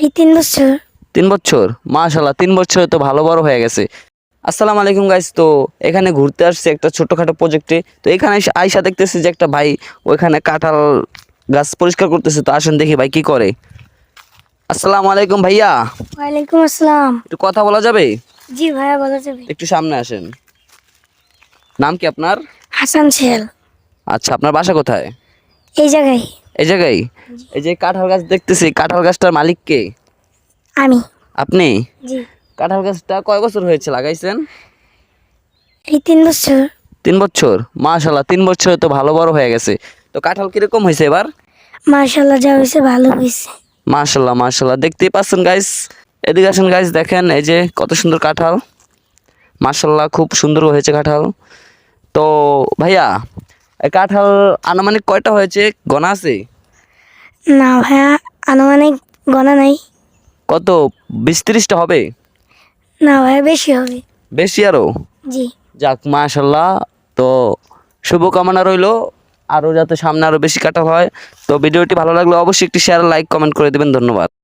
এই 3 বছর। 3 বছর, মাশাআল্লাহ 3 বছরে তো ভালো বড় হয়ে গেছে। আসসালামু আলাইকুম গাইস, তো এখানে ঘুরতে আসছে একটা ছোটখাটো প্রজেক্টে। তো এখানে আইসা দেখতেছি যে একটা ভাই ওইখানে কাঁঠাল গাছ পরিষ্কার করতেছে। তো আসেন দেখি ভাই কি করে। আসসালামু আলাইকুম ভাইয়া, ওয়ালাইকুম আসসালাম। একটু কথা বলা যাবে? জি ভাইয়া, বলা যাবে। একটু সামনে আসেন। নাম কি আপনার? হাসান ছেল। আচ্ছা, আপনার বাসা কোথায়? এই জায়গায়। এই জায়গায়? এই যে কাঁঠাল গাছ দেখতেছি, কাঁঠাল গাছটার মালিক কে? আমি। আপনি? জি। কাঁঠাল গাছটা কয় বছর হয়েছে লাগাইছেন? এই 3 বছর। 3 বছর, মাশাআল্লাহ 3 বছরে তো ভালো বড় হয়ে গেছে। তো কাঁঠাল কিরকম হয়েছে এবার? মাশাআল্লাহ, যা হয়েছে ভালো হয়েছে। মাশাআল্লাহ মাশাআল্লাহ, দেখতেই পাচ্ছেন গাইস। এদিকে আসেন গাইস, দেখেন এই যে কত সুন্দর কাঁঠাল। মাশাআল্লাহ খুব সুন্দর হয়েছে কাঁঠাল। তো ভাইয়া, এই কাঁঠাল আনুমানিক কয়টা হয়েছে গোনা আছে? না ভাইয়া, আনুমানিক গণা নাই। কত, 20-30টা হবে? না ভাইয়া, বেশি হবে। বেশি আরো? জি। যাক মাশাআল্লাহ। তো শুভকামনা রইলো আরও যাতে সামনে আরও বেশি কাটা হয়। তো ভিডিওটি ভালো লাগলে অবশ্যই একটি শেয়ার লাইক কমেন্ট করে দেবেন। ধন্যবাদ।